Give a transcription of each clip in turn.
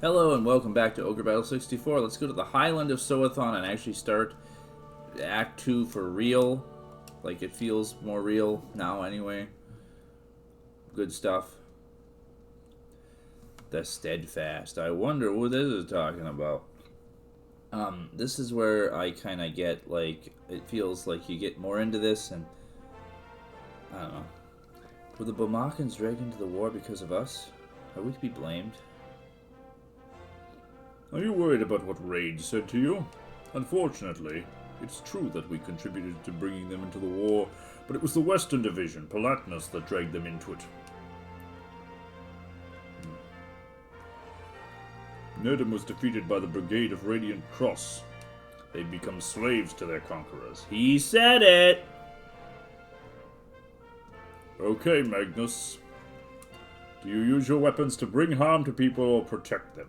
Hello and welcome back to Ogre Battle 64. Let's go to the Highland of Soathon and actually start Act 2 for real. Like, it feels more real now anyway. Good stuff. The Steadfast. I wonder what this is talking about. This is where I kind of get, like, it feels like you get more into this and, I don't know. Were the Bomakans dragged into the war because of us? Are we to be blamed? Are you worried about what Raid said to you? Unfortunately, it's true that we contributed to bringing them into the war, but it was the Western Division, Palatinus, that dragged them into it. Nerdum was defeated by the Brigade of Radiant Cross. They'd become slaves to their conquerors. He said it! Okay, Magnus. Do you use your weapons to bring harm to people or protect them?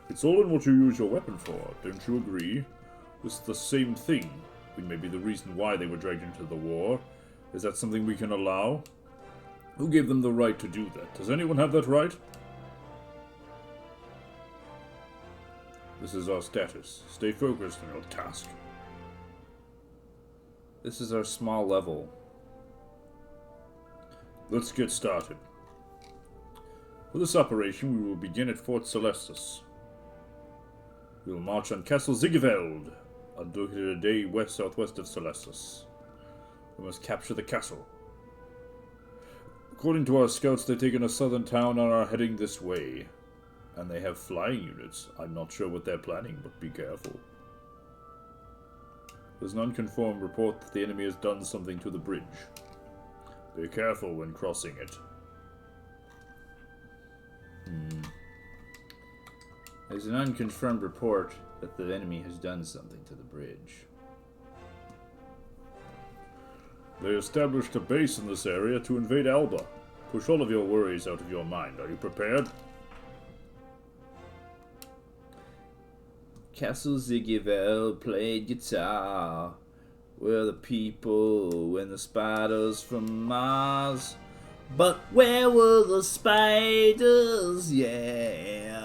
It's all in what you use your weapon for, don't you agree? This is the same thing. We may be the reason why they were dragged into the war. Is that something we can allow? Who gave them the right to do that? Does anyone have that right? This is our status. Stay focused on your task. This is our small level. Let's get started. For this operation, we will begin at Fort Celestus. We will march on Castle Zigeveld, located a day southwest of Celestus. We must capture the castle. According to our scouts, they've taken a southern town and are heading this way. And they have flying units. I'm not sure what they're planning, but be careful. There's an unconfirmed report that the enemy has done something to the bridge. Be careful when crossing it. There's an unconfirmed report that the enemy has done something to the bridge. They established a base in this area to invade Alba. Push all of your worries out of your mind. Are you prepared? Castle Zigeveld played guitar. We're the people and the spiders from Mars. But where were the spiders? Yeah.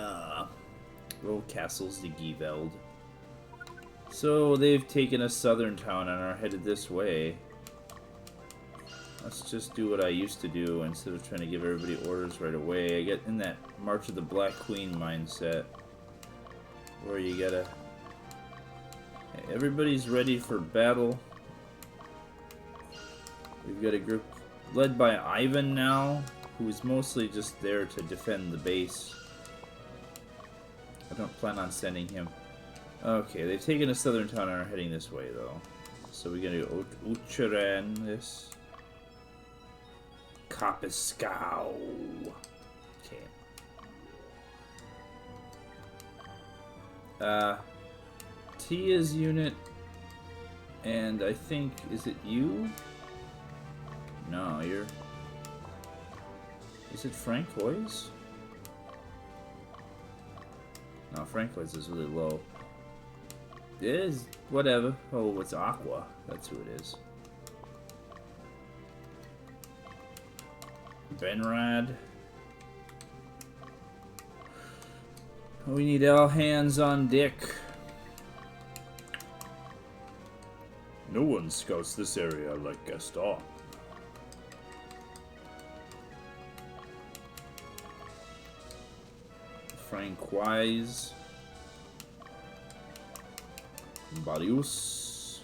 Oh, Castle Zigeveld. So they've taken a southern town and are headed this way. Let's just do what I used to do instead of trying to give everybody orders right away. I get in that March of the Black Queen mindset. Where you gotta... Everybody's ready for battle. We've got a group led by Ivan now, who's mostly just there to defend the base. I don't plan on sending him. Okay, they've taken a southern town and are heading this way, though. So we're gonna go Ucharan this. Kapiskow. Okay. Tia's unit, and I think, is it you? No, you're... Is it Francois? No, Francois is really low. It is, whatever. Oh, it's Aqua. That's who it is. Benrad. We need all hands on deck. No one scouts this area like Gaston. Francois. Barius.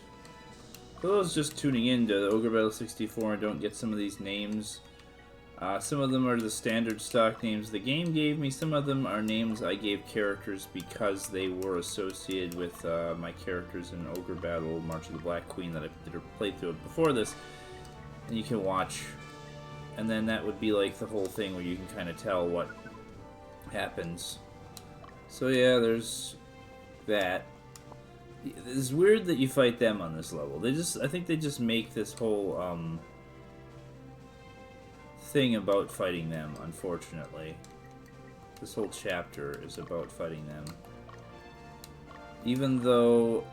For those just tuning in to the Ogre Battle 64 and don't get some of these names, some of them are the standard stock names the game gave me. Some of them are names I gave characters because they were associated with my characters in Ogre Battle March of the Black Queen that I did a playthrough of before this. And you can watch. And then that would be like the whole thing where you can kind of tell what happens. So yeah, there's that. It's weird that you fight them on this level. I think they just make this whole, thing about fighting them, unfortunately. This whole chapter is about fighting them. Even though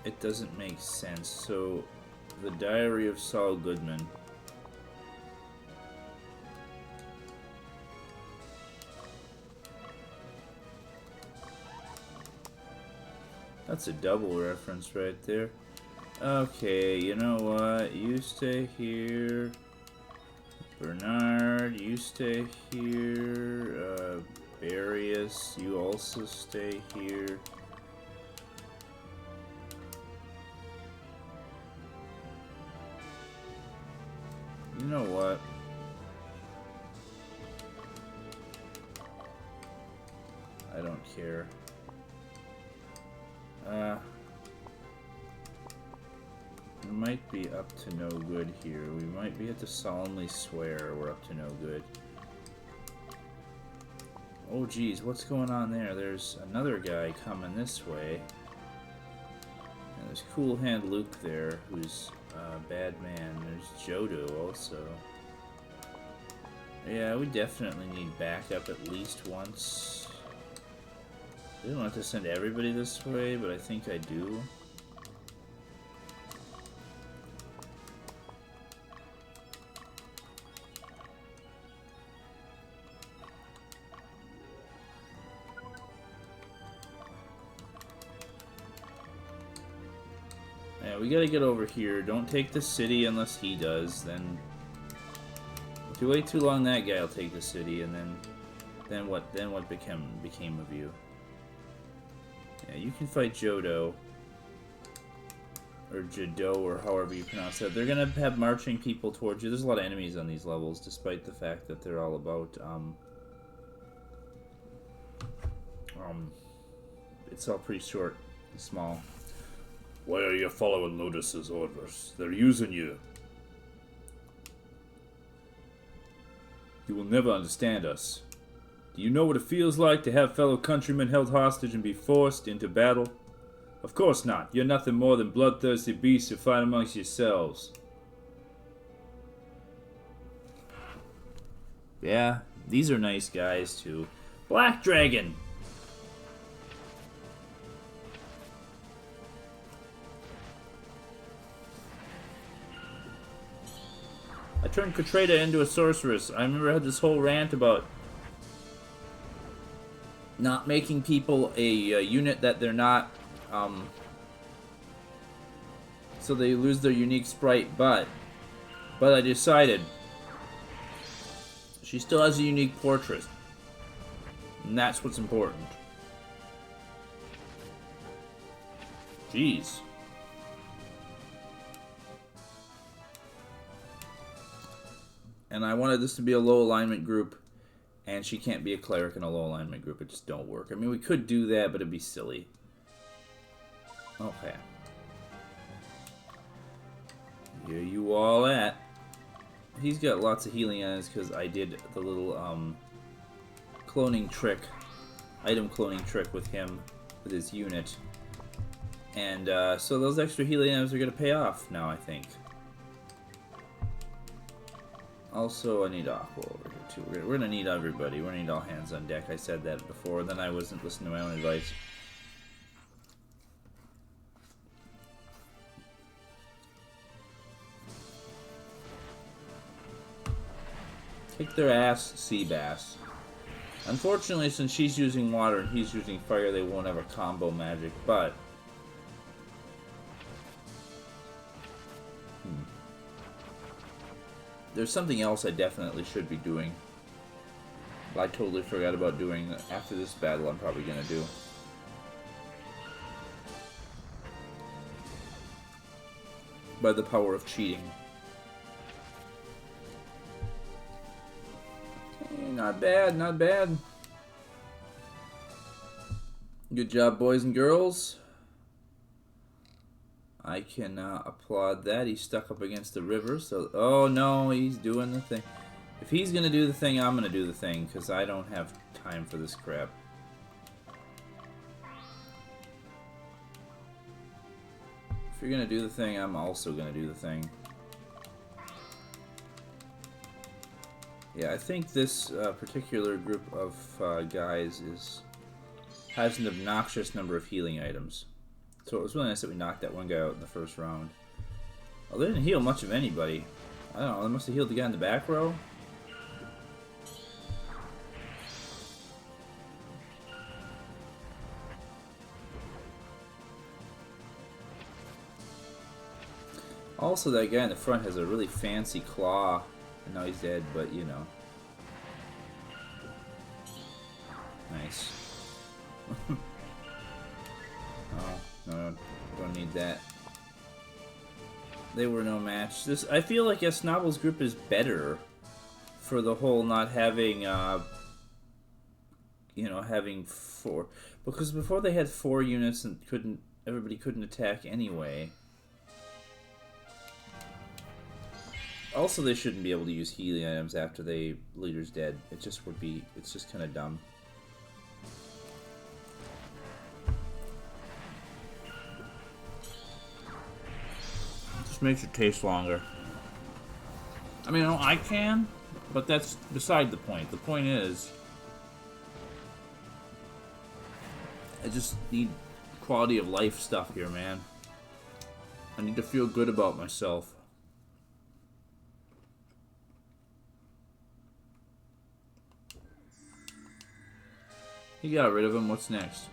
it doesn't make sense. So, the Diary of Saul Goodman. That's a double reference right there. Okay, you know what? You stay here. Bernard, you stay here. Barius, you also stay here. You know what? I don't care. We might be up to no good here. We might be able to solemnly swear we're up to no good. Oh geez, what's going on there? There's another guy coming this way. And there's Cool Hand Luke there, who's a bad man. There's Jodo also. Yeah, we definitely need backup at least once. I don't want to send everybody this way, but I think I do. Yeah, we gotta get over here. Don't take the city unless he does. Then, if you wait too long, that guy will take the city, and then what? Then what became of you? Yeah, you can fight Jodo or Jado or however you pronounce that. They're gonna have marching people towards you. There's a lot of enemies on these levels, despite the fact that they're all about it's all pretty short and small. Why are you following Lotus's orders? They're using you. You will never understand us. Do you know what it feels like to have fellow countrymen held hostage and be forced into battle? Of course not. You're nothing more than bloodthirsty beasts who fight amongst yourselves. Yeah, these are nice guys too. Black Dragon! I turned Katreda into a sorceress. I remember I had this whole rant about not making people a unit that they're not, so they lose their unique sprite, but I decided she still has a unique portrait, and that's what's important. Jeez. And I wanted this to be a low alignment group, and she can't be a cleric in a low alignment group. It just don't work. I mean, we could do that, but it'd be silly. Okay. Here you all at. He's got lots of healing on us because I did the little cloning trick, item cloning trick with him, with his unit. And so those extra healing items are going to pay off now, I think. Also, I need Aqua over here too. We're gonna need everybody. We're gonna need all hands on deck. I said that before, then I wasn't listening to my own advice. Kick their ass, sea bass. Unfortunately, since she's using water and he's using fire, they won't have a combo magic, but there's something else I definitely should be doing. I totally forgot about doing after this battle. I'm probably gonna do. By the power of cheating. Okay, not bad, not bad. Good job, boys and girls. I can applaud that. He's stuck up against the river, so... Oh, no, he's doing the thing. If he's going to do the thing, I'm going to do the thing, because I don't have time for this crap. If you're going to do the thing, I'm also going to do the thing. Yeah, I think this particular group of guys has an obnoxious number of healing items. So it was really nice that we knocked that one guy out in the first round. Well, they didn't heal much of anybody. I don't know, they must have healed the guy in the back row. Also, that guy in the front has a really fancy claw. And now he's dead, but you know. Nice. Oh, no, don't need that. They were no match. I feel like Snobel's group is better for the whole not having, having 4. Because before they had 4 units and everybody couldn't attack anyway. Also, they shouldn't be able to use healing items after leader's dead. It just would be, it's just kind of dumb. Just makes it taste longer. I mean, I can, but that's beside the point. The point is, I just need quality of life stuff here, man. I need to feel good about myself. You got rid of him. What's next?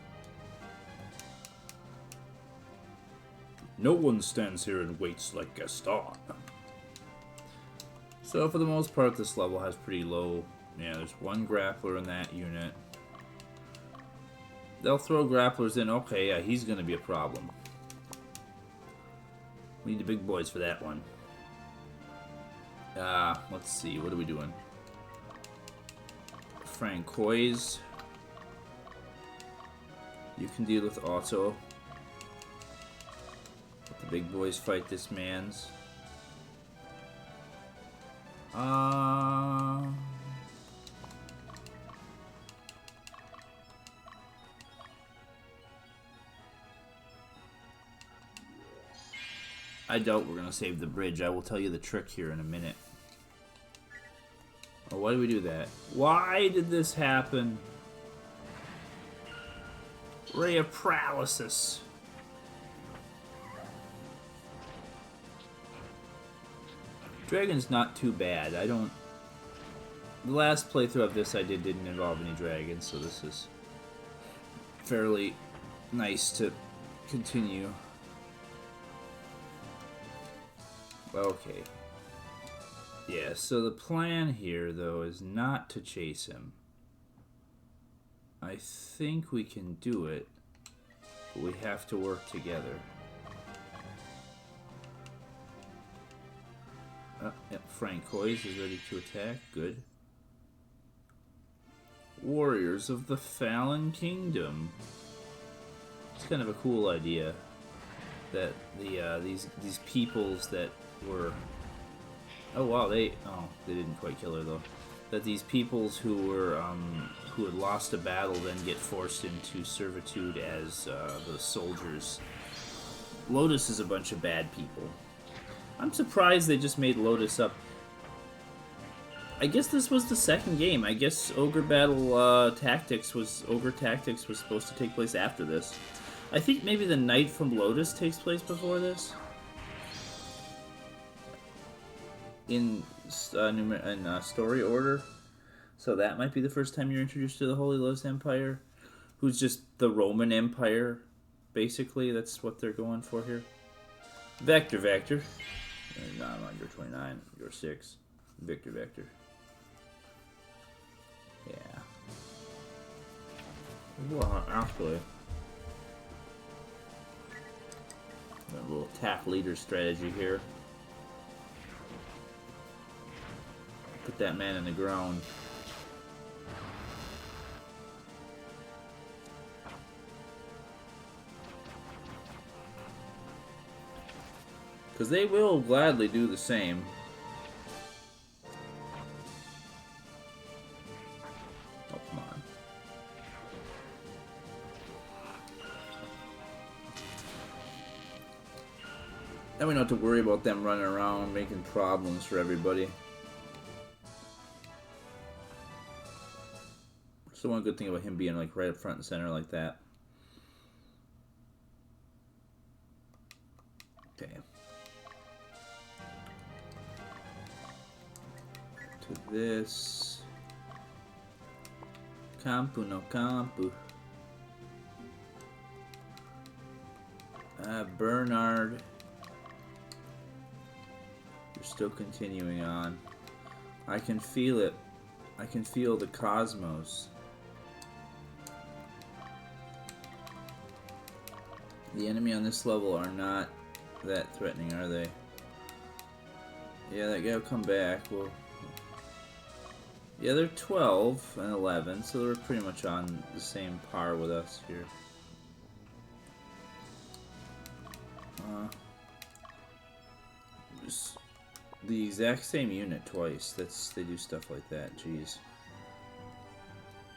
No one stands here and waits like Gaston. So for the most part, this level has pretty low. Yeah, there's 1 grappler in that unit. They'll throw grapplers in. Okay, yeah, he's gonna be a problem. We need the big boys for that one. Let's see. What are we doing? Francois. You can deal with Otto. Let the big boys fight this man's. I doubt we're gonna save the bridge. I will tell you the trick here in a minute. Oh, why did we do that? Why did this happen? Ray of paralysis. Dragon's not too bad. The last playthrough of this I didn't involve any dragons, so this is fairly nice to continue. Okay. Yeah, so the plan here, though, is not to chase him. I think we can do it, but we have to work together. Yep, Francois is ready to attack. Good. Warriors of the Fallen Kingdom. It's kind of a cool idea that these peoples that were... Oh wow, they didn't quite kill her though. That these peoples who had lost a battle then get forced into servitude as the soldiers. Lotus is a bunch of bad people. I'm surprised they just made Lotus up. I guess this was the second game. I guess Ogre Tactics was supposed to take place after this. I think maybe the Knight from Lotus takes place before this. In story order. So that might be the first time you're introduced to the Holy Lotus Empire, who's just the Roman Empire, basically. That's what they're going for here. Vector. No, I'm on your 29. You're 6. Vector. Yeah. Well, actually, a little attack leader strategy here. Put that man in the ground. Because they will gladly do the same. Oh, come on. Then we don't have to worry about them running around making problems for everybody. That's the one good thing about him being like right up front and center like that. Okay. To this. Campo no campo. Bernard. They're still continuing on. I can feel it. I can feel the cosmos. The enemy on this level are not that threatening, are they? Yeah, that guy will come back. Well, yeah, they're 12 and 11, so they're pretty much on the same par with us here. Just the exact same unit twice. They do stuff like that. Jeez.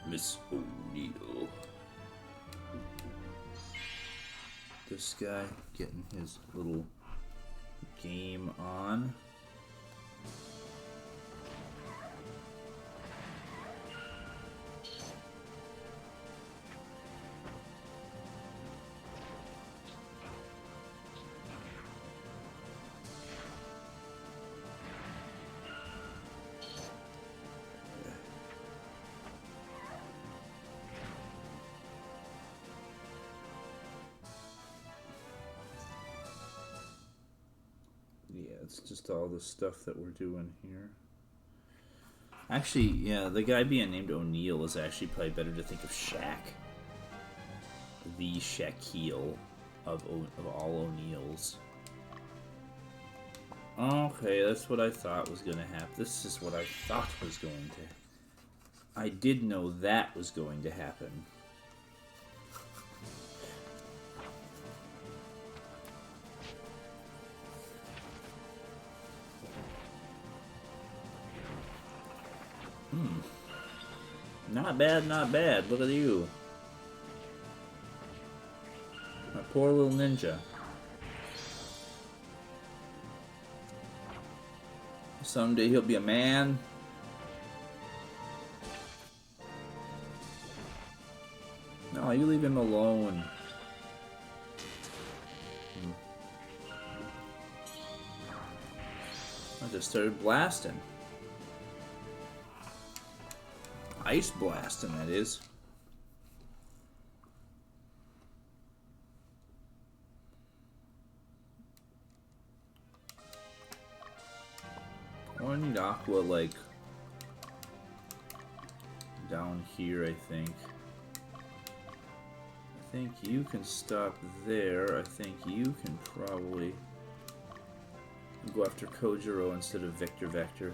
Miss O'Neill. This guy getting his little game on. It's just all the stuff that we're doing here. Actually, yeah, the guy being named O'Neill is actually probably better to think of Shaq. The Shaquille of all O'Neills. Okay, that's what I thought was going to happen. This is what I thought was going to... I did know that was going to happen. Not bad, not bad. Look at you. My poor little ninja. Someday he'll be a man. No, you leave him alone. I just started blasting. Ice blasting, that is. Oh, I need Aqua, like, down here, I think. I think you can stop there. I think you can probably go after Kojiro instead of Vector.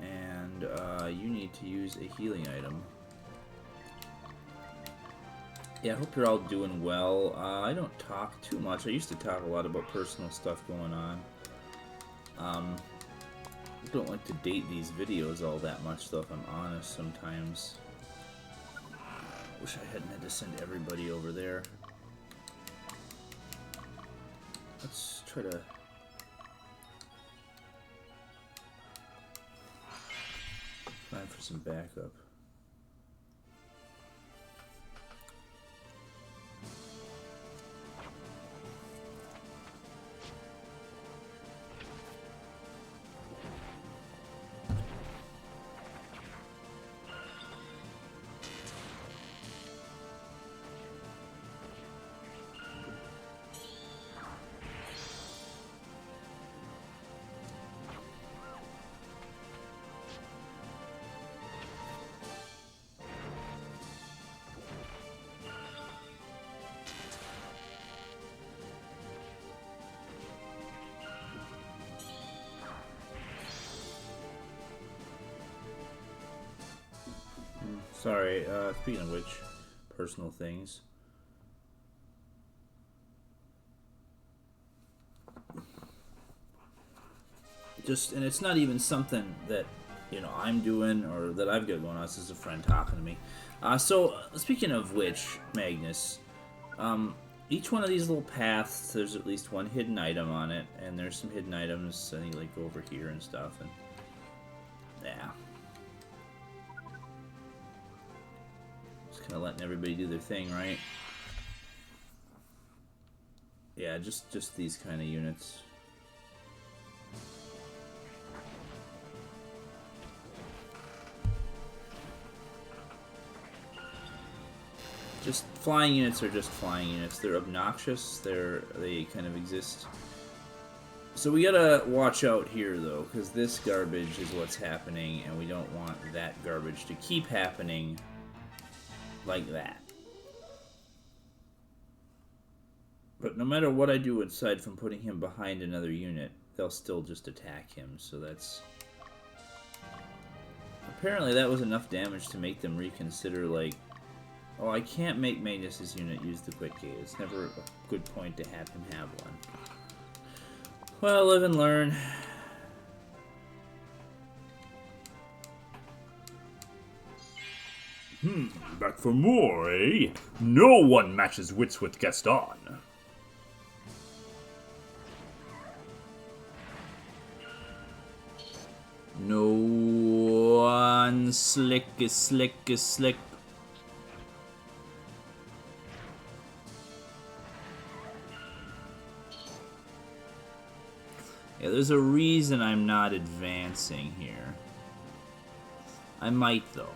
And you need to use a healing item. Yeah, I hope you're all doing well. I don't talk too much. I used to talk a lot about personal stuff going on. I don't like to date these videos all that much, though, if I'm honest, sometimes. Wish I hadn't had to send everybody over there. Let's try to... plan for some backup. Sorry, speaking of which, personal things. And it's not even something that, you know, I'm doing or that I've got going on. This is a friend talking to me. So, speaking of which, Magnus, each one of these little paths, there's at least one hidden item on it, and there's some hidden items, and you, like, go over here and stuff, and, yeah. Kind of letting everybody do their thing, right? Yeah, just these kind of units. Just flying units are just flying units. They're obnoxious. They kind of exist So we gotta watch out here, though, because this garbage is what's happening, and we don't want that garbage to keep happening like that. But no matter what I do aside from putting him behind another unit, they'll still just attack him, so that's... Apparently that was enough damage to make them reconsider, like, oh, I can't make Magnus's unit use the quick gate. It's never a good point to have him have one. Well, live and learn. Back for more, eh? No one matches wits with Gaston. No one slick. Yeah, there's a reason I'm not advancing here. I might, though.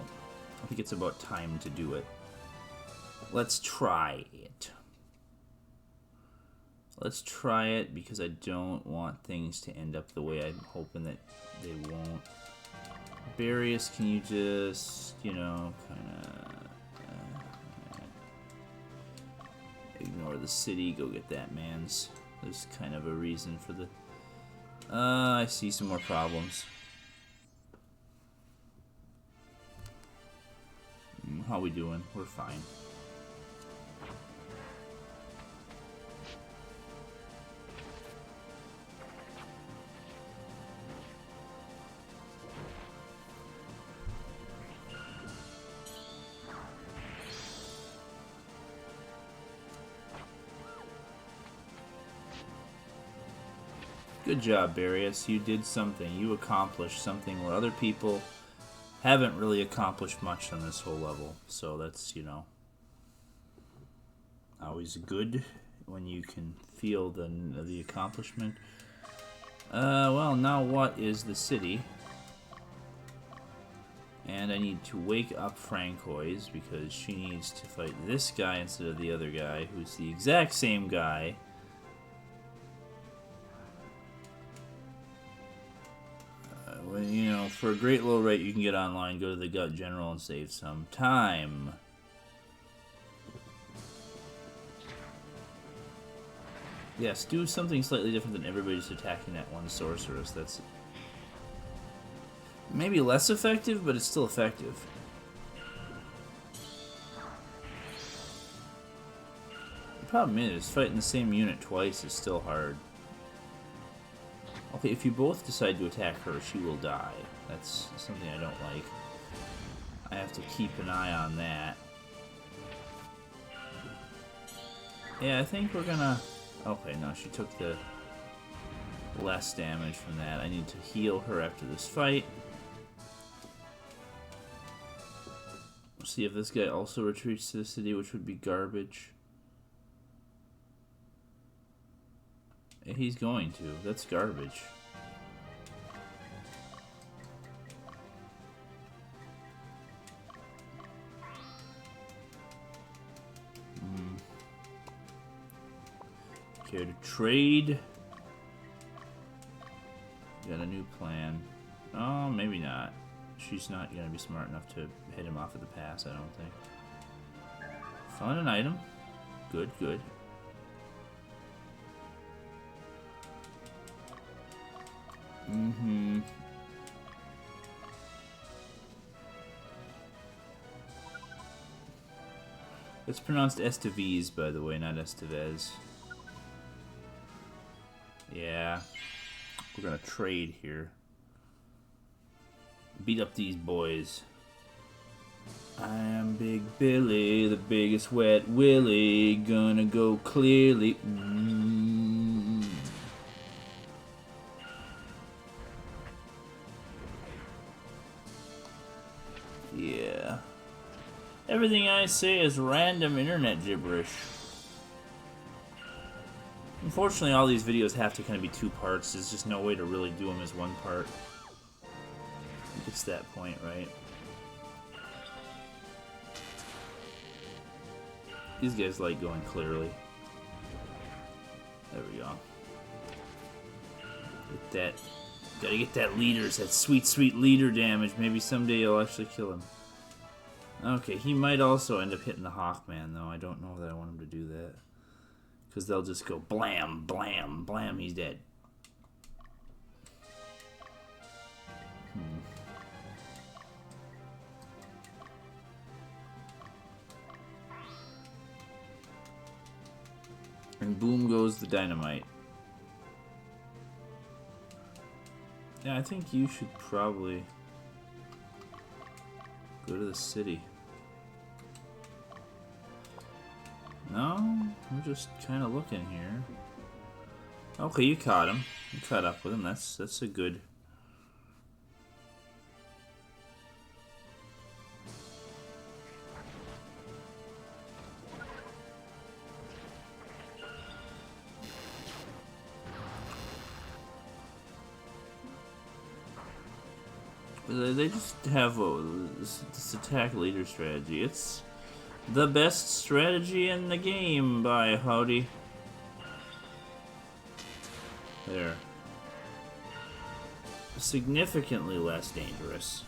I think it's about time to do it. Let's try it. Let's try it because I don't want things to end up the way I'm hoping that they won't. Barius, can you just, you know, kind of ignore the city, go get that man's. There's kind of a reason for the... I see some more problems. How we doing? We're fine. Good job, Barius. You did something. You accomplished something where other people haven't really accomplished much on this whole level. So that's, you know, always good when you can feel the accomplishment. Well, now what is the city? And I need to wake up Francois because she needs to fight this guy instead of the other guy, who's the exact same guy. You know, for a great low rate, you can get online, go to the Gut General, and save some time. Yes, do something slightly different than everybody's attacking that one sorceress. That's maybe less effective, but it's still effective. The problem is, fighting the same unit twice is still hard. Okay, if you both decide to attack her, she will die. That's something I don't like. I have to keep an eye on that. Yeah, I think we're gonna... Okay, no, she took the less damage from that. I need to heal her after this fight. See if this guy also retreats to the city, which would be garbage. He's going to. That's garbage. Care to trade? Got a new plan. Oh, maybe not. She's not going to be smart enough to hit him off at the pass, I don't think. Found an item. Good, good. Mm-hmm. It's pronounced Estevez, by the way, not Estevez. Yeah. We're gonna trade here. Beat up these boys. I am Big Billy, the biggest wet willy. Gonna go clearly. Yeah. Everything I say is random internet gibberish. Unfortunately, all these videos have to kind of be two parts. There's just no way to really do them as one part. It's that point, right? These guys like going clearly. There we go. Get that. Gotta get that leaders, that sweet, sweet leader damage. Maybe someday you'll actually kill him. Okay, he might also end up hitting the Hawkman, though. I don't know that I want him to do that. Because they'll just go blam, blam, blam, he's dead. And boom goes the dynamite. Yeah, I think you should probably go to the city. No? We're just kind of looking here. Okay, you caught him. You caught up with him. That's a good... They just have this attack leader strategy. It's the best strategy in the game by Howdy. There. Significantly less dangerous.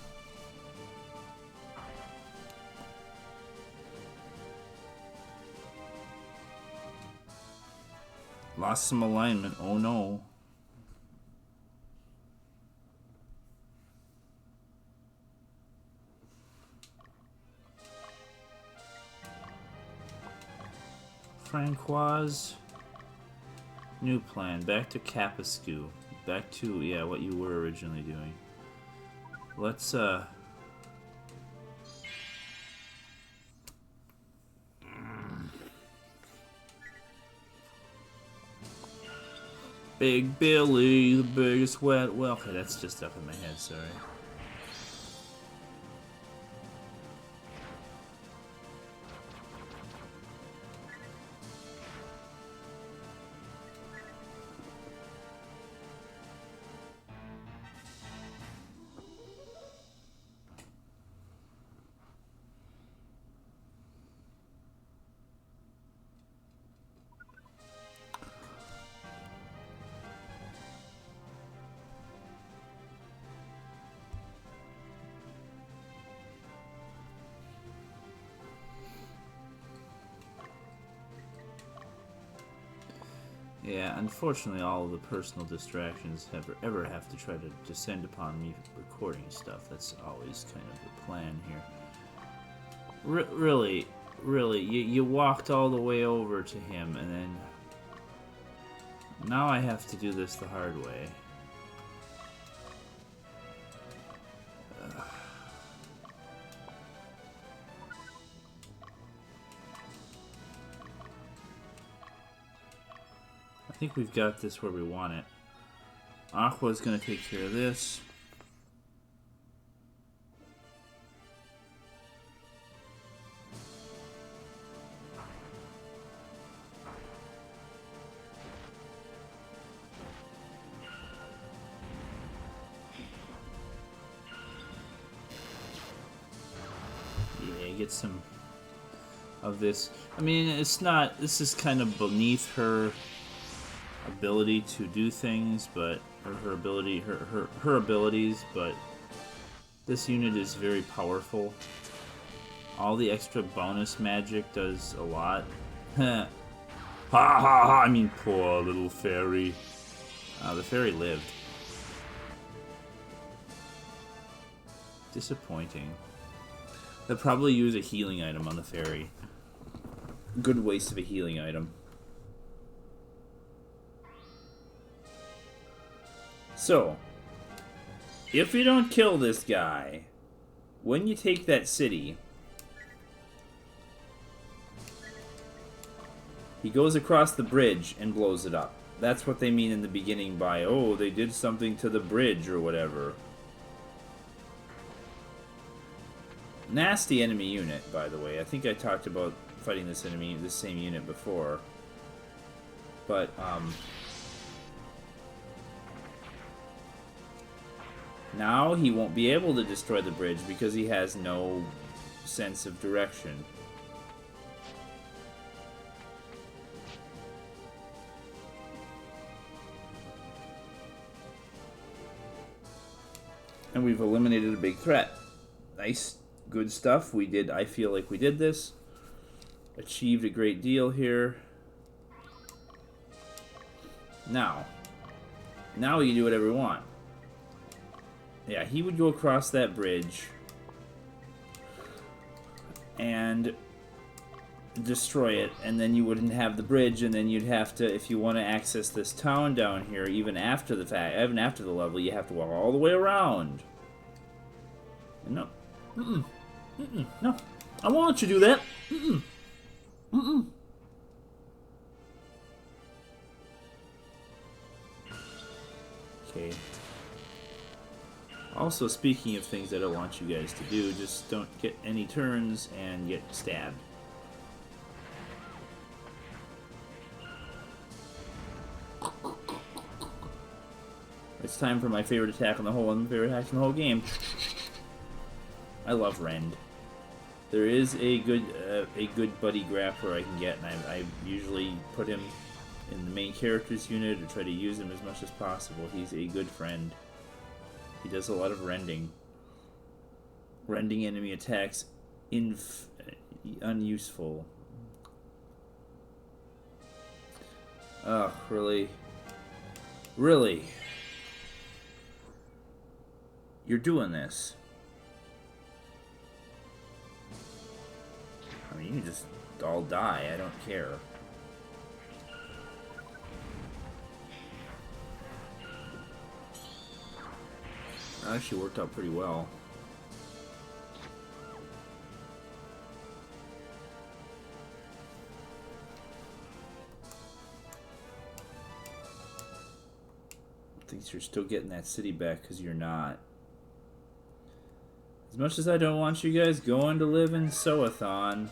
Lost some alignment. Oh no. Francoise. New plan. Back to Capascu. Back to, yeah, what you were originally doing. Let's, Big Billy, the biggest wet... Well, okay, that's just up in my head, sorry. Yeah, unfortunately, all of the personal distractions ever have to try to descend upon me recording stuff. That's always kind of the plan here. Really, you walked all the way over to him, and then... Now I have to do this the hard way. I think we've got this where we want it. Aqua's gonna take care of this. Yeah, get some of this. I mean, it's not... This is kind of beneath her ability to do things, but or her abilities, but this unit is very powerful. All the extra bonus magic does a lot. Ha ha ha! I mean, poor little fairy. The fairy lived. Disappointing. They'll probably use a healing item on the fairy. Good waste of a healing item. So, if you don't kill this guy, when you take that city, he goes across the bridge and blows it up. That's what they mean in the beginning by, oh, they did something to the bridge or whatever. Nasty enemy unit, by the way. I think I talked about fighting this same unit before. But, now he won't be able to destroy the bridge because he has no sense of direction. And we've eliminated a big threat. Nice, good stuff. We did, I feel like we did this. Achieved a great deal here. Now we can do whatever we want. Yeah, he would go across that bridge and destroy it, and then you wouldn't have the bridge, and then you'd have to, if you want to access this town down here, even after the level, you have to walk all the way around. And no. No. I won't let you do that. Okay. Also, speaking of things I don't want you guys to do, just don't get any turns and get stabbed. It's time for my favorite attack on the whole, game. I love Rend. There is a good buddy grappler I can get, and I usually put him in the main character's unit or try to use him as much as possible. He's a good friend. He does a lot of rending. Rending enemy attacks unuseful. Ugh, really? Really? You're doing this. I mean, you can just all die. I don't care. That actually worked out pretty well. Thinks you're still getting that city back because you're not. As much as I don't want you guys going to live in Soathon.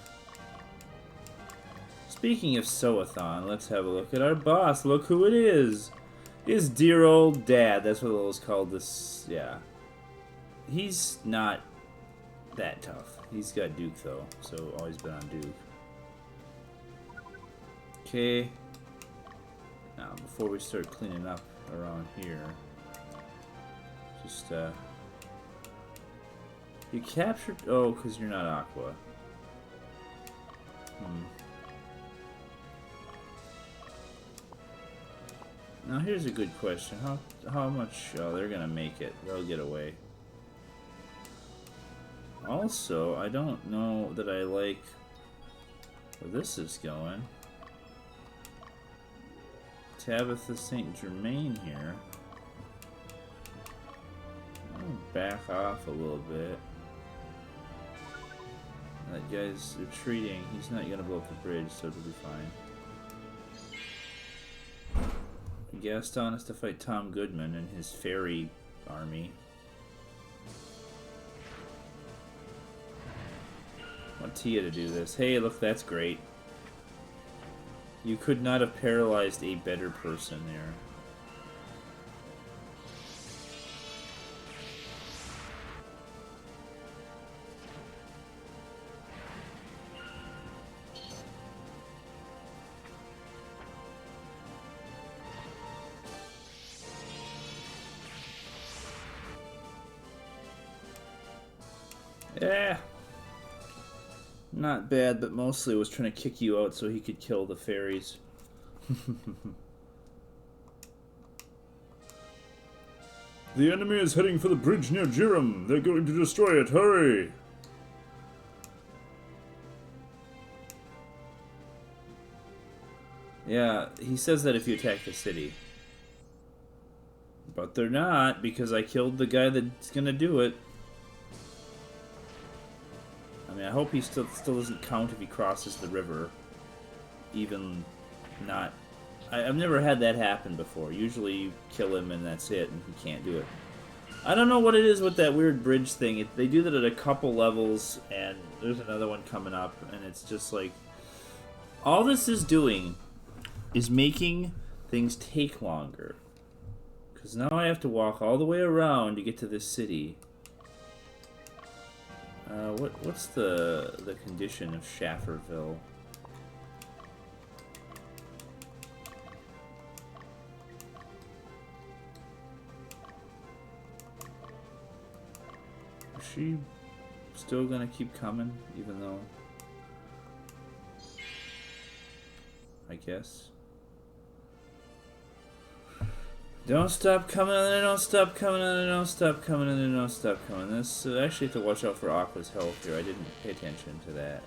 Speaking of Soathon, let's have a look at our boss. Look who it is. His dear old dad. That's what Lil's called this. Yeah. He's not that tough. He's got Duke, though. So, always been on Duke. Okay. Now, before we start cleaning up around here, just, you captured... Oh, because you're not Aqua. Now, here's a good question. How much... Oh, they're gonna make it. They'll get away. Also, I don't know that I like where this is going. Tabitha St. Germain here. I'll back off a little bit. That guy's retreating. He's not gonna blow up the bridge, so it'll be fine. Gaston has to fight Tom Goodman and his fairy army. I want Tia to do this. Hey, look, that's great. You could not have paralyzed a better person there. Yeah. Not bad, but mostly was trying to kick you out so he could kill the fairies. The enemy is heading for the bridge near Jiram. They're going to destroy it. Hurry! Yeah, he says that if you attack the city. But they're not, because I killed the guy that's gonna do it. I mean, I hope he still doesn't count if he crosses the river. Even not... I've never had that happen before. Usually you kill him and that's it, and he can't do it. I don't know what it is with that weird bridge thing. They do that at a couple levels, and there's another one coming up, and it's just like... All this is doing is making things take longer. Because now I have to walk all the way around to get to this city. What's the condition of Schafferville? she still gonna keep coming, even though... I guess. Don't stop coming, and then don't stop coming, and then don't stop coming, and then don't stop coming. This I actually have to watch out for Aqua's health here. I didn't pay attention to that.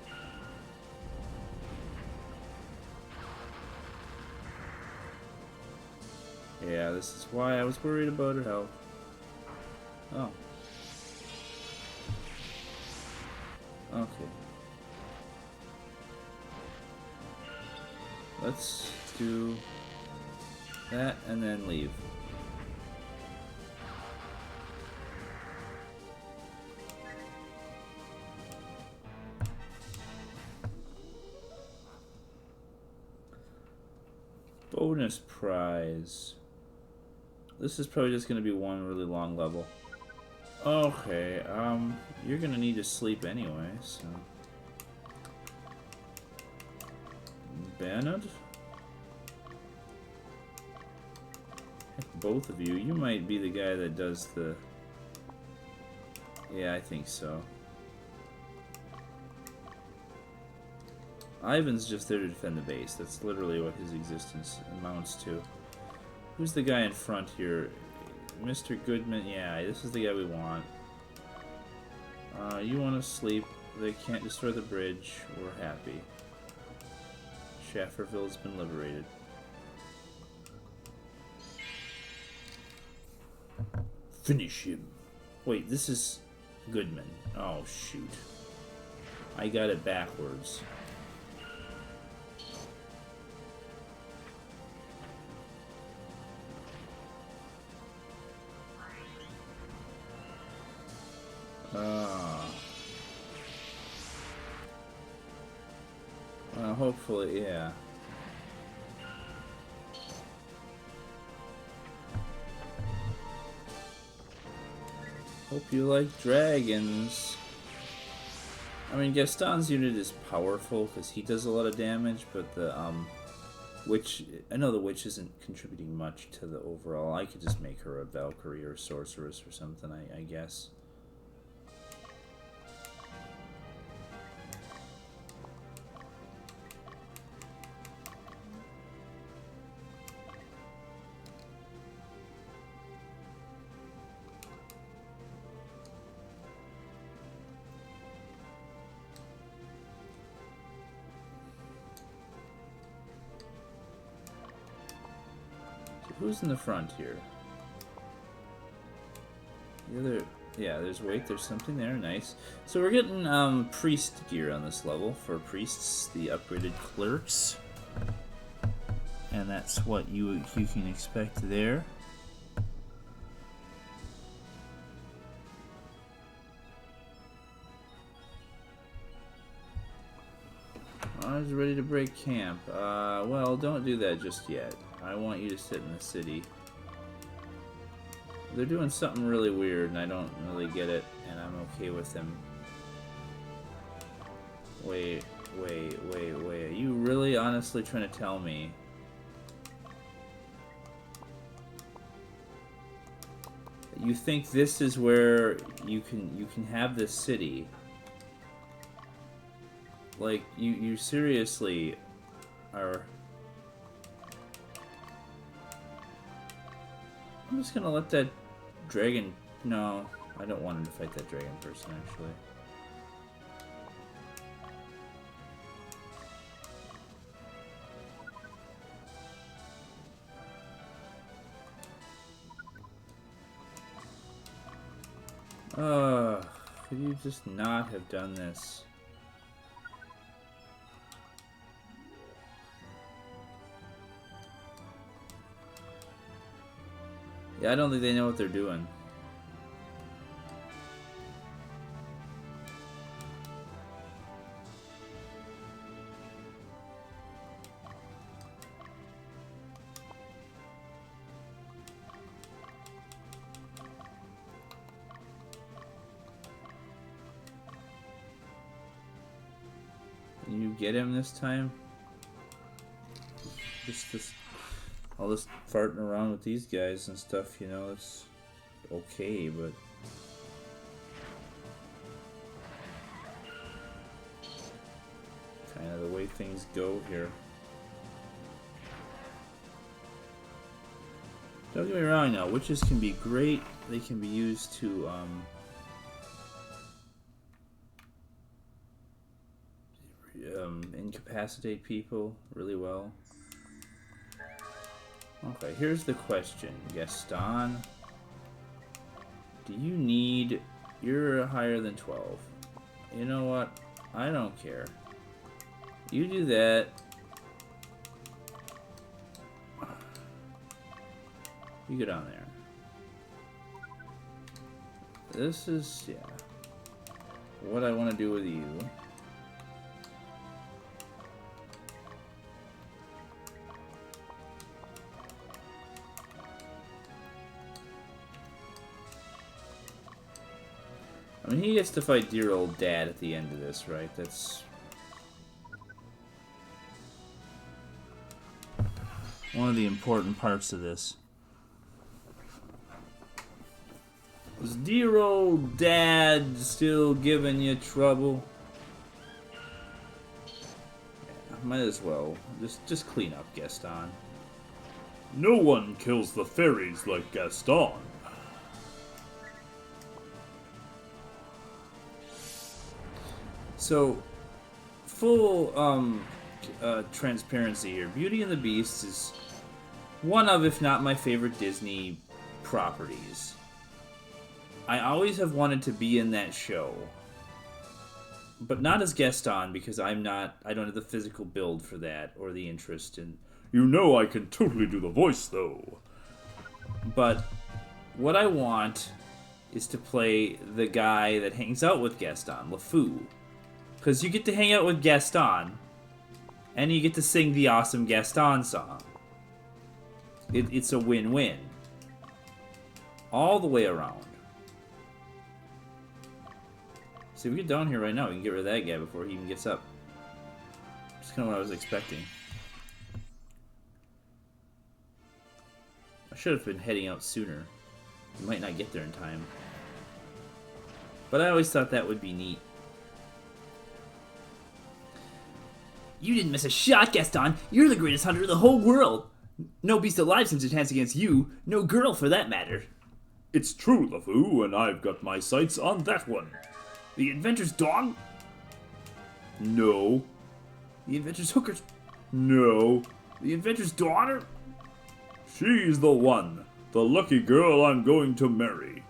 Yeah, this is why I was worried about her health. Oh. Okay. Let's do that and then leave. Bonus prize. This is probably just going to be one really long level. Okay, you're going to need to sleep anyway, so... Bernard? Heck, both of you. You might be the guy that does the... Yeah, I think so. Ivan's just there to defend the base. That's literally what his existence amounts to. Who's the guy in front here? Mr. Goodman? Yeah, this is the guy we want. You want to sleep. They can't destroy the bridge. We're happy. Schafferville's been liberated. Finish him. Wait, this is Goodman. Oh, shoot. I got it backwards. Well, hopefully, yeah. Hope you like dragons. I mean, Gaston's unit is powerful because he does a lot of damage, but the witch, I know the witch isn't contributing much to the overall. I could just make her a Valkyrie or a sorceress or something, I guess. Who's in the front here? The other... Yeah, there's something there, nice. So we're getting priest gear on this level for priests, the upgraded clerks. And that's what you can expect there. I was ready to break camp. Well, don't do that just yet. I want you to sit in the city. They're doing something really weird, and I don't really get it, and I'm okay with them. Wait. Are you really honestly trying to tell me? You think this is where you can have this city? Like, you seriously are... I'm just gonna let that dragon... No, I don't want him to fight that dragon person, actually. Could you just not have done this? Yeah, I don't think they know what they're doing. You get him this time? Just all this farting around with these guys and stuff, you know, it's okay, but... things go here. Don't get me wrong now, witches can be great. They can be used to, incapacitate people really well. Okay, here's the question, Gaston. Do you need... You're higher than 12. You know what? I don't care. You do that. You get on there. This is, yeah, what I want to do with you. I mean, he gets to fight dear old dad at the end of this, right? That's one of the important parts of this. Is dear old dad still giving you trouble? Yeah, might as well. Just clean up, Gaston. No one kills the fairies like Gaston. So, full transparency here. Beauty and the Beast is one of, if not my favorite Disney properties. I always have wanted to be in that show, but not as Gaston because I don't have the physical build for that or the interest in. You know I can totally do the voice though. But what I want is to play the guy that hangs out with Gaston, LeFou. Because you get to hang out with Gaston, and you get to sing the awesome Gaston song. It's a win-win. All the way around. See, if we get down here right now, we can get rid of that guy before he even gets up. That's kind of what I was expecting. I should have been heading out sooner. We might not get there in time. But I always thought that would be neat. You didn't miss a shot, Gaston. You're the greatest hunter in the whole world. No beast alive stands a chance against you. No girl, for that matter. It's true, LeFou, and I've got my sights on that one. The inventor's dog? No. The inventor's hooker? No. The inventor's daughter? She's the one. The lucky girl I'm going to marry.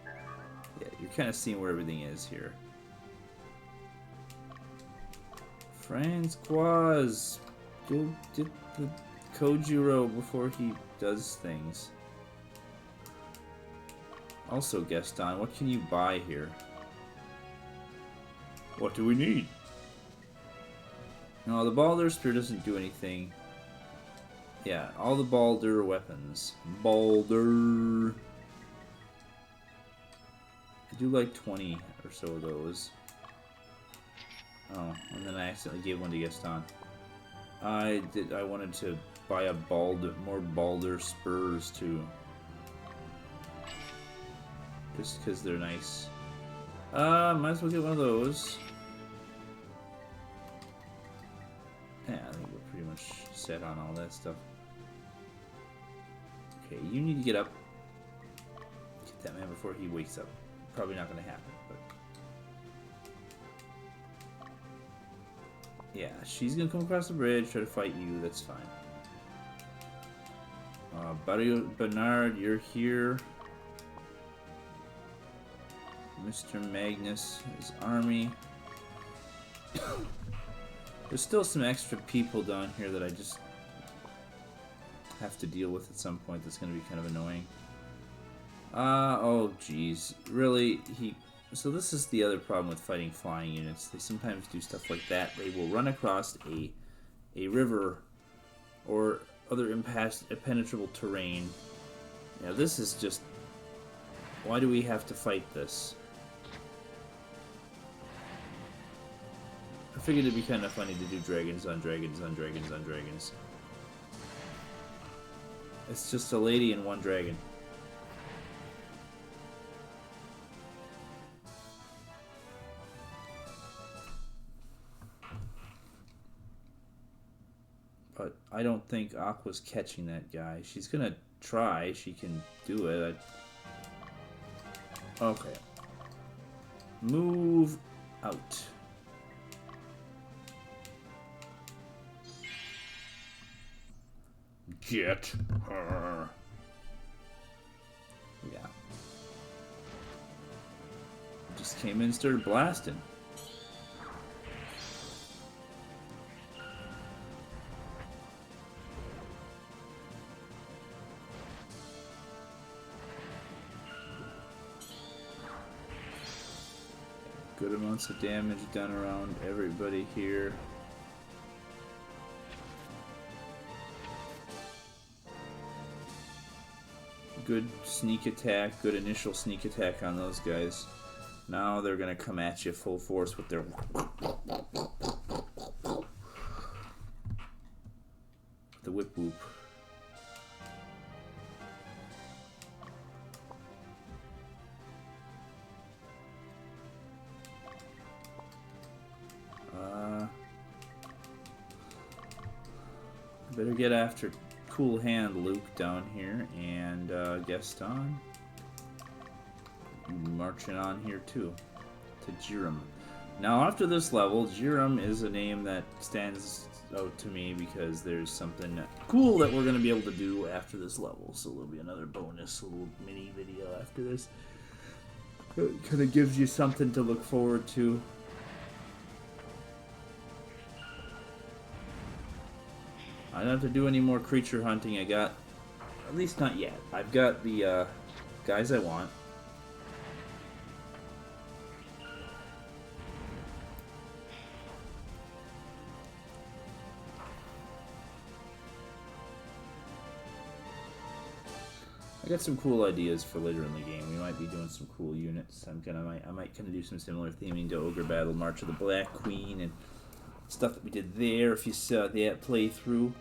Yeah, you're kind of seeing where everything is here. Francoise, go get the Kojiro before he does things. Also, Gaston, what can you buy here? What do we need? No, the Baldur Spear doesn't do anything. Yeah, all the Baldur weapons. Baldur. I do like 20 or so of those. Oh, and then I accidentally gave one to Gaston. I wanted to buy a more Baldur spurs too. Just because they're nice. Might as well get one of those. Yeah, I think we're pretty much set on all that stuff. Okay, you need to get up. Get that man before he wakes up. Probably not going to happen, but... Yeah, she's going to come across the bridge, try to fight you, that's fine. Bernard, you're here. Mr. Magnus, his army. There's still some extra people down here that I just have to deal with at some point that's going to be kind of annoying. Oh jeez. Really? So this is the other problem with fighting flying units. They sometimes do stuff like that. They will run across a river or other impenetrable terrain. Now this is just... Why do we have to fight this? I figured it'd be kind of funny to do dragons on dragons on dragons on dragons. It's just a lady and one dragon. But I don't think Aqua's catching that guy. She's gonna try. She can do it. Okay. Move out. Get her. Yeah. Just came in and started blasting. Good amounts of damage done around everybody here. Good sneak attack, good initial sneak attack on those guys. Now they're gonna come at you full force with their the whip whoop. Better get after Cool Hand Luke down here, and Gaston marching on here too to Jiram. Now after this level, Jiram is a name that stands out to me because there's something cool that we're going to be able to do after this level. So there'll be another bonus little mini video after this. It kind of gives you something to look forward to. I don't have to do any more creature hunting. I got, at least not yet. I've got the guys I want. I got some cool ideas for later in the game. We might be doing some cool units. I might kind of do some similar theming to Ogre Battle, March of the Black Queen, and stuff that we did there. If you saw that playthrough.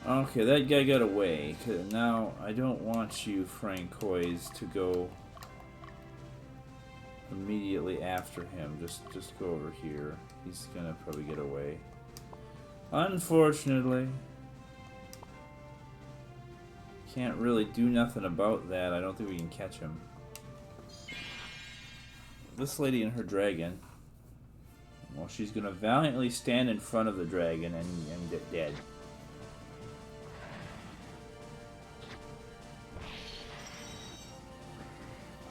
Okay, that guy got away. Now, I don't want you, Francois, to go immediately after him. Just go over here. He's gonna probably get away. Unfortunately. Can't really do nothing about that. I don't think we can catch him. This lady and her dragon. Well, she's gonna valiantly stand in front of the dragon and get dead.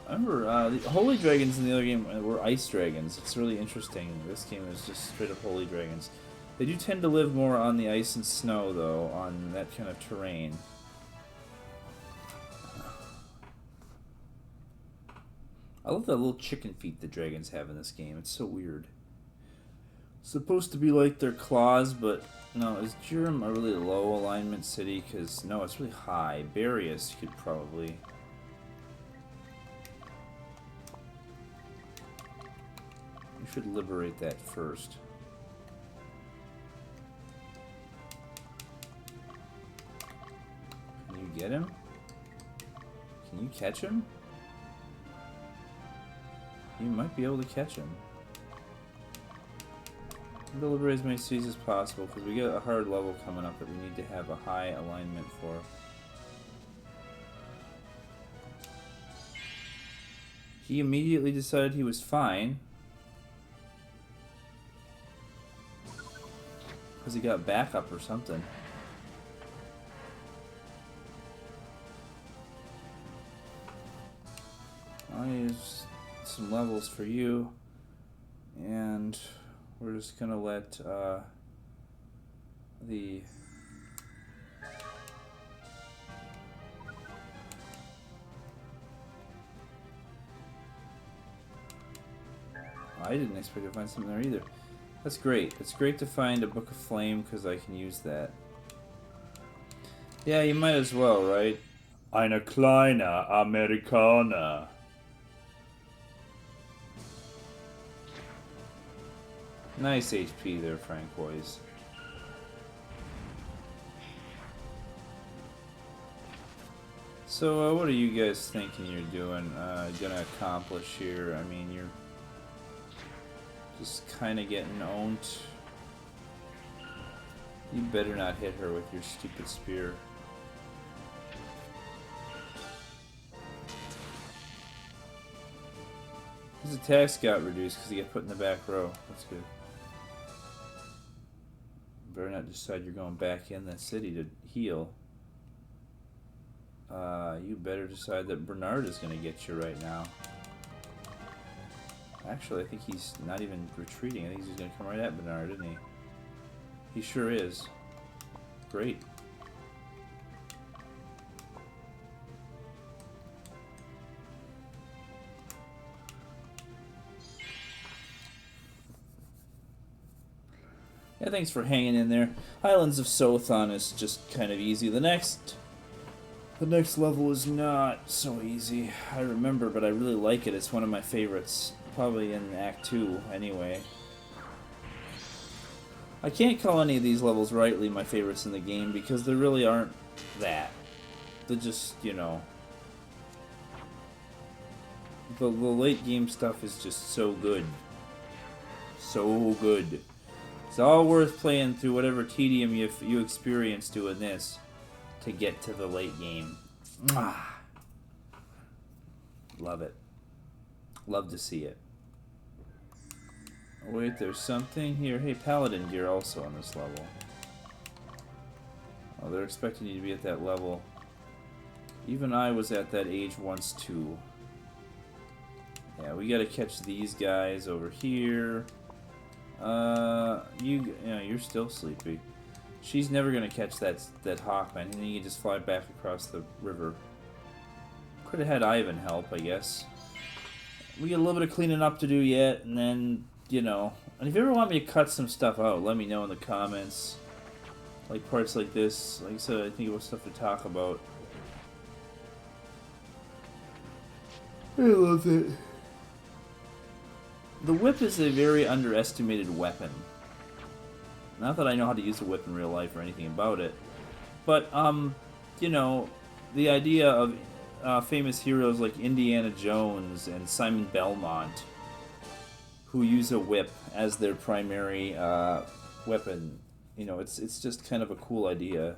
I remember the holy dragons in the other game were ice dragons. It's really interesting. This game is just straight up holy dragons. They do tend to live more on the ice and snow, though, on that kind of terrain. I love that little chicken feet the dragons have in this game. It's so weird. It's supposed to be like their claws, but no. Is Jiram a really low alignment city? Because, no, it's really high. Barius could probably... We should liberate that first. Can you get him? Can you catch him? You might be able to catch him. Liberate as many cities as possible, because we got a hard level coming up that we need to have a high alignment for. He immediately decided he was fine. Because he got backup or something. I'll use some levels for you. And we're just going to let the... I didn't expect to find something there either. That's great. It's great to find a Book of Flame because I can use that. Yeah, you might as well, right? Eine kleine Amerikaner. Nice HP there, Francois. So, what are you guys thinking you're doing, gonna accomplish here? I mean, you're just kind of getting owned. You better not hit her with your stupid spear. His attacks got reduced because he got put in the back row. That's good. Better not decide you're going back in the city to heal. You better decide that Bernard is going to get you right now. Actually, I think he's not even retreating. I think he's going to come right at Bernard, isn't he? He sure is. Great. Yeah, thanks for hanging in there. Highlands of Sothon is just kind of easy. The next level is not so easy. I remember, but I really like it. It's one of my favorites. Probably in Act 2, anyway. I can't call any of these levels rightly my favorites in the game because there really aren't that. They're just, you know... The late game stuff is just so good. So good. It's all worth playing through whatever tedium you experience doing this to get to the late game. Love it. Love to see it. Oh, wait, there's something here. Hey, Paladin gear also on this level. Oh, they're expecting you to be at that level. Even I was at that age once, too. Yeah, we gotta catch these guys over here. You're still sleepy. She's never gonna catch that hawk, man. And then you can just fly back across the river. Could have had Ivan help, I guess. We got a little bit of cleaning up to do yet, and then, you know. And if you ever want me to cut some stuff out, let me know in the comments. Like parts like this. Like I said, I think it was stuff to talk about. I love it. The whip is a very underestimated weapon. Not that I know how to use a whip in real life or anything about it. But, you know, the idea of famous heroes like Indiana Jones and Simon Belmont, who use a whip as their primary weapon, you know, it's just kind of a cool idea.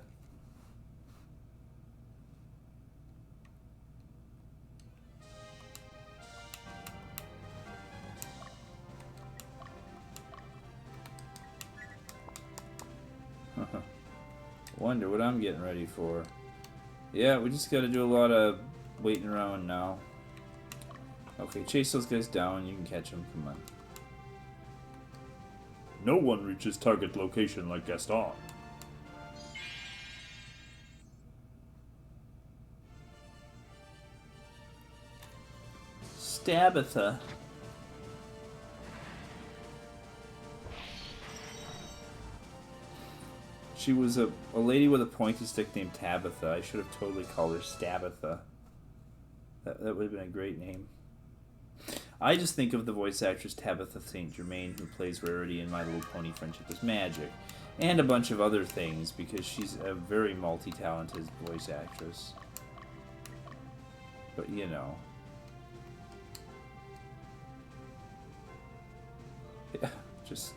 Wonder what I'm getting ready for. Yeah, we just gotta do a lot of waiting around now. Okay, chase those guys down. You can catch them. Come on. No one reaches target location like Gaston. Stabitha. She was a lady with a pointy stick named Tabitha. I should have totally called her Stabitha. That would have been a great name. I just think of the voice actress Tabitha St. Germain, who plays Rarity in My Little Pony Friendship is Magic, and a bunch of other things, because she's a very multi-talented voice actress. But, you know. Yeah, just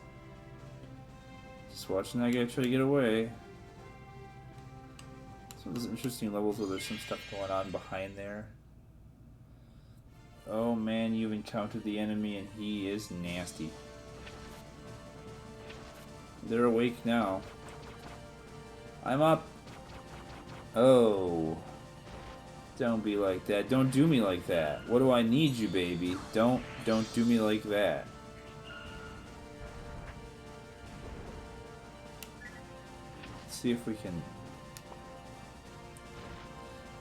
watching that guy try to get away. Some of those interesting levels where there's some stuff going on behind there. Oh man, you've encountered the enemy and he is nasty. They're awake now. I'm up. Oh. Don't be like that. Don't do me like that. What do I need you, baby? Don't do me like that. See if we can...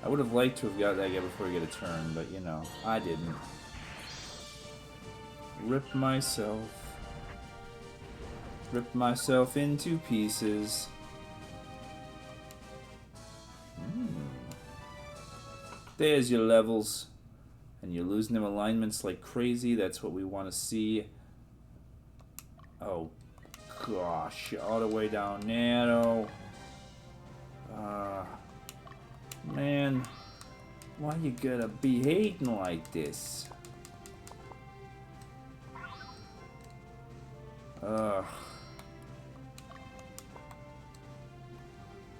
I would have liked to have got that guy before we get a turn, but you know, I didn't. Rip myself into pieces. There's your levels. And you're losing them alignments like crazy. That's what we want to see. Oh gosh, all the way down narrow. Man, why you gotta be hating like this?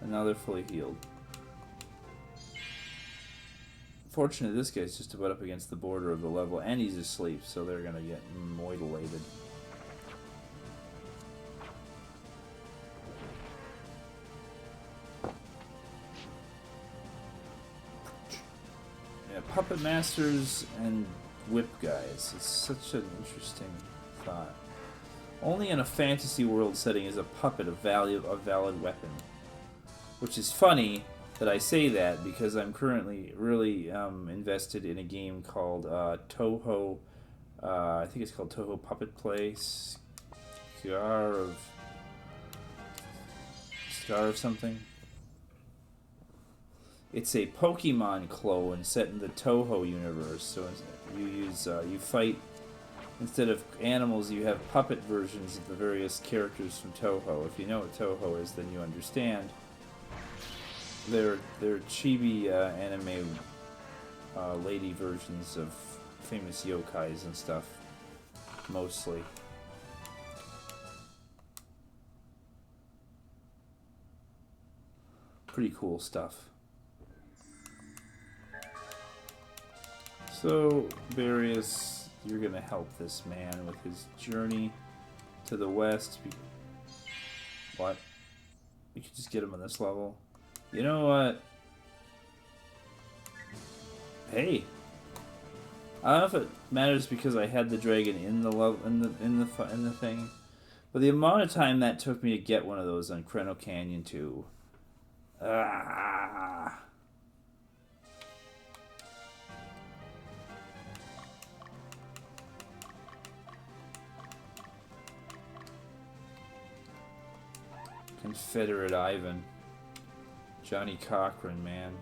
And now they're fully healed. Fortunately, this guy's just about up against the border of the level, and he's asleep, so they're gonna get mutilated. Yeah, puppet masters and whip guys. It's such an interesting thought. Only in a fantasy world setting is a puppet a valid weapon. Which is funny that I say that because I'm currently really invested in a game called Toho. I think it's called Toho Puppet Play. Scar of something. It's a Pokemon clone set in the Toho universe. So you fight, instead of animals, you have puppet versions of the various characters from Toho. If you know what Toho is, then you understand. They're chibi anime lady versions of famous yokais and stuff, mostly. Pretty cool stuff. So, Various, you're gonna help this man with his journey to the west. What? We could just get him on this level. You know what? Hey, I don't know if it matters because I had the dragon in the in the thing, but the amount of time that took me to get one of those on Creno Canyon 2. Ah. Confederate Ivan. Johnny Cochran, man.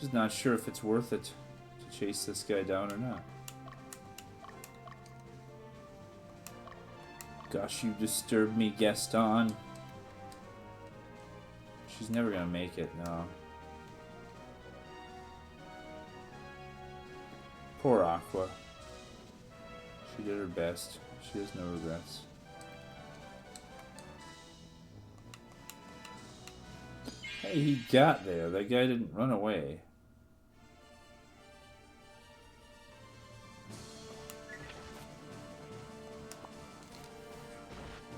Just not sure if it's worth it to chase this guy down or not. Gosh, you disturbed me, Gaston. She's never gonna make it, no. Poor Aqua. She did her best. She has no regrets. Hey, he got there. That guy didn't run away.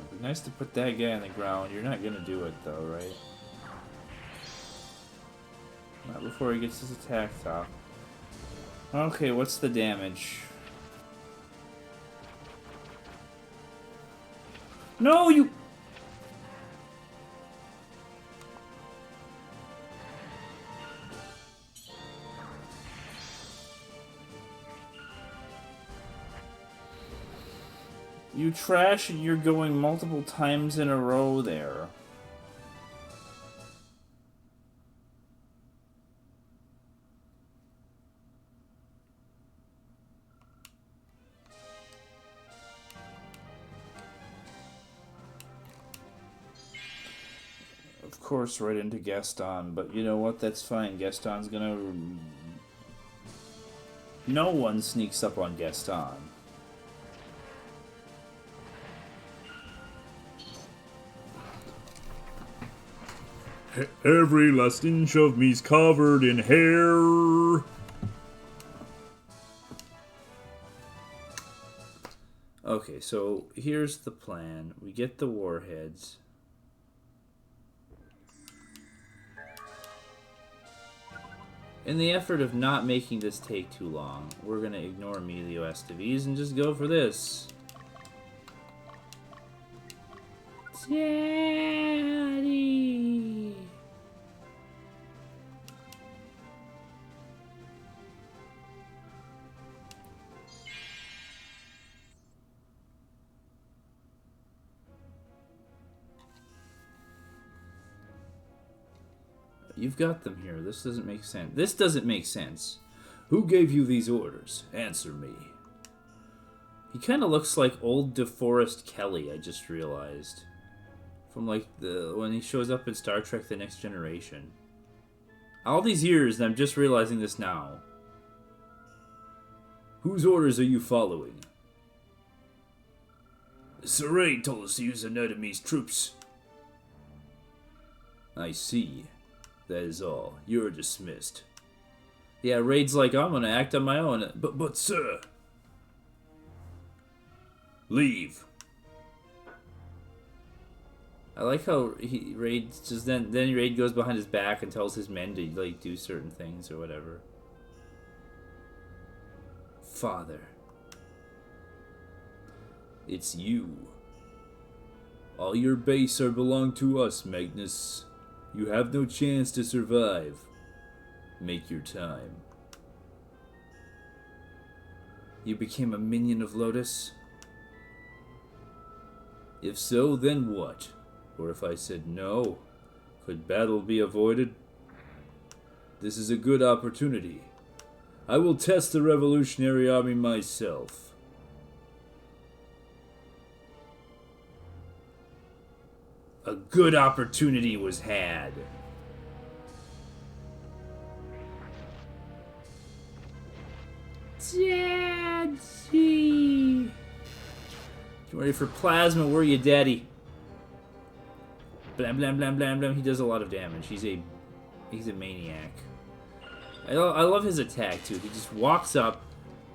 It'd be nice to put that guy on the ground. You're not gonna do it though, right? Not before he gets his attack off. Okay, what's the damage? No, you... You trash and you're going multiple times in a row there. Of course, right into Gaston, but you know what? That's fine. Gaston's gonna... No one sneaks up on Gaston. Every last inch of me's covered in hair. Okay, so here's the plan. We get the warheads. In the effort of not making this take too long, we're going to ignore Emilio Estevez and just go for this. Daddy! You've got them here. This doesn't make sense. This doesn't make sense. Who gave you these orders? Answer me. He kind of looks like old DeForest Kelly, I just realized. From like when he shows up in Star Trek The Next Generation. All these years, and I'm just realizing this now. Whose orders are you following? Saray told us to use Anatomies troops. I see. That is all. You're dismissed. Yeah, Raid's like, I'm gonna act on my own. But sir... Leave. I like how Raid just then Raid goes behind his back and tells his men to like do certain things or whatever. Father. It's you. All your base are belong to us, Magnus. You have no chance to survive. Make your time. You became a minion of Lotus? If so, then what? Or if I said no, could battle be avoided? This is a good opportunity. I will test the Revolutionary Army myself. A good opportunity was had. Daddy! You ready for plasma? Where are you, Daddy? Blam blam blam blam blam. He does a lot of damage. He's a maniac. I love his attack too. He just walks up,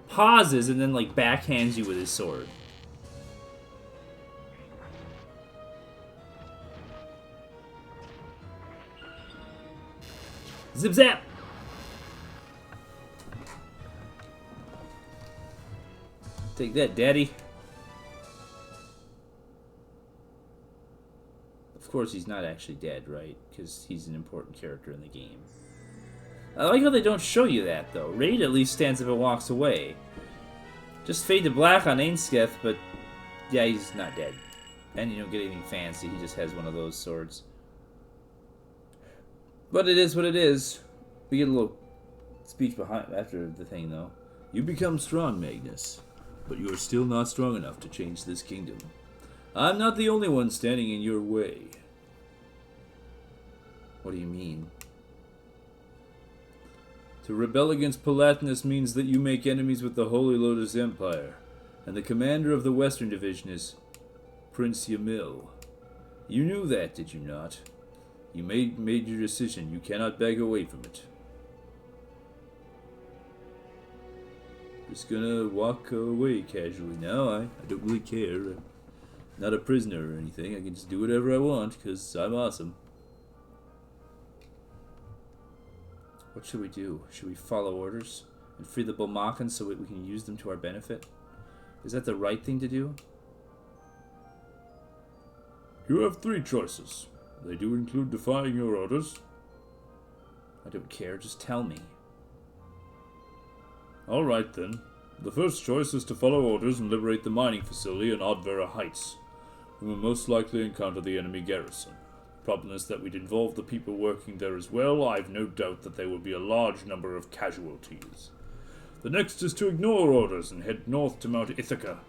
pauses, and then like backhands you with his sword. Zip zap! Take that, Daddy. Of course, he's not actually dead, right? Because he's an important character in the game. I like how they don't show you that, though. Raid at least stands up and walks away. Just fade to black on Ainsketh, but yeah, he's not dead. And you don't get anything fancy, he just has one of those swords. But it is what it is. We get a little speech behind after the thing, though. You become strong, Magnus, but you are still not strong enough to change this kingdom. I'm not the only one standing in your way. What do you mean? To rebel against Palatinus means that you make enemies with the Holy Lotus Empire, and the commander of the Western Division is Prince Ymil. You knew that, did you not? You made your decision. You cannot back away from it. Just gonna walk away casually now. I don't really care. I'm not a prisoner or anything. I can just do whatever I want, because I'm awesome. What should we do? Should we follow orders and free the Bulmakans so we can use them to our benefit? Is that the right thing to do? You have 3 choices. They do include defying your orders. I don't care. Just tell me. Alright then. The first choice is to follow orders and liberate the mining facility in Oddvera Heights. We will most likely encounter the enemy garrison. The problem is that we'd involve the people working there as well. I've no doubt that there will be a large number of casualties. The next is to ignore orders and head north to Mount Ithaca.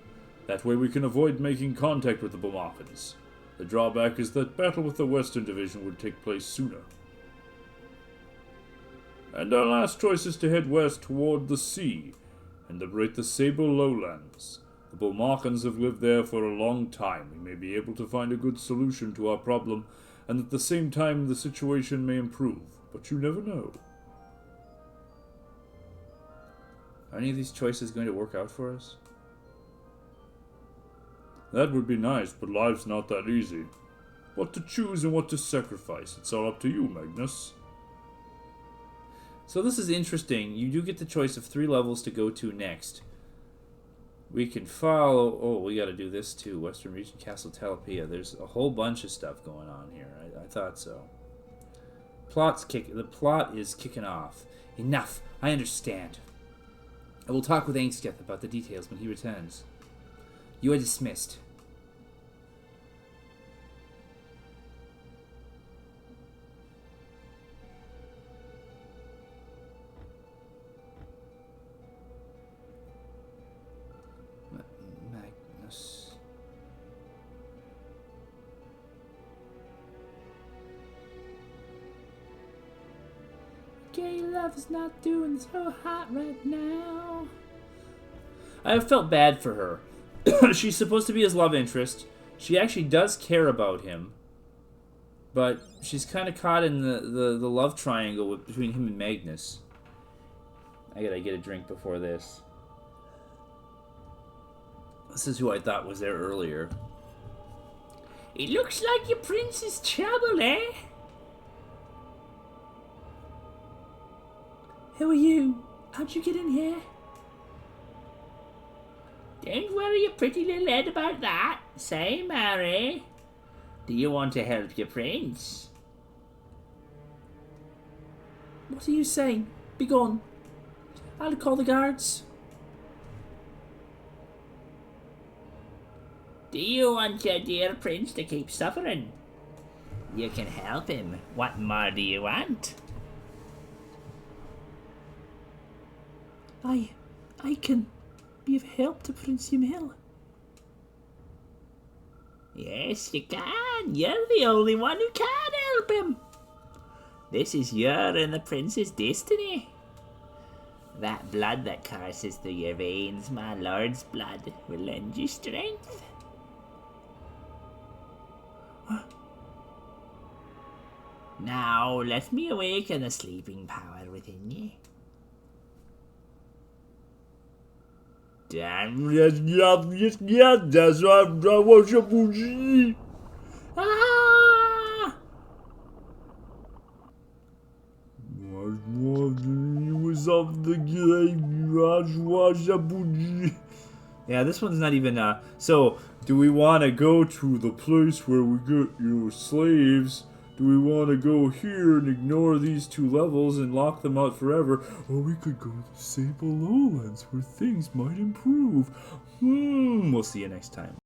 That way we can avoid making contact with the Bulmakans. The drawback is that battle with the Western Division would take place sooner. And our last choice is to head west toward the sea and liberate the Sable Lowlands. The Bulmakans have lived there for a long time. We may be able to find a good solution to our problem, and at the same time the situation may improve. But you never know. Are any of these choices going to work out for us? That would be nice, but life's not that easy. What to choose and what to sacrifice, it's all up to you, Magnus. So this is interesting. You do get the choice of 3 levels to go to next. We can follow... Oh, we got to do this too. Western Region, Castle Talapia. There's a whole bunch of stuff going on here. I thought so. The plot is kicking off. Enough. I understand. I will talk with Ainsketh about the details when he returns. You are dismissed. Magnus. Gay love is not doing so hot right now. I have felt bad for her. She's supposed to be his love interest. She actually does care about him. But she's kind of caught in the love triangle between him and Magnus. I gotta get a drink before this. This is who I thought was there earlier. It looks like your prince is trouble, eh? Who are you? How'd you get in here? Don't worry your pretty little head about that. Say, Mary, do you want to help your prince? What are you saying? Be gone. I'll call the guards. Do you want your dear prince to keep suffering? You can help him. What more do you want? I can be of help to Prince Yamil. Yes, you can. You're the only one who can help him. This is your and the prince's destiny. That blood that courses through your veins, my lord's blood, will lend you strength. Now let me awaken the sleeping power within you. Damn, yes, that's what I worship. Ah! Yeah, this one's not even, so, do we want to go to the place where we get, slaves? Do we want to go here and ignore these 2 levels and lock them out forever? Or we could go to the Sable Lowlands where things might improve. We'll see you next time.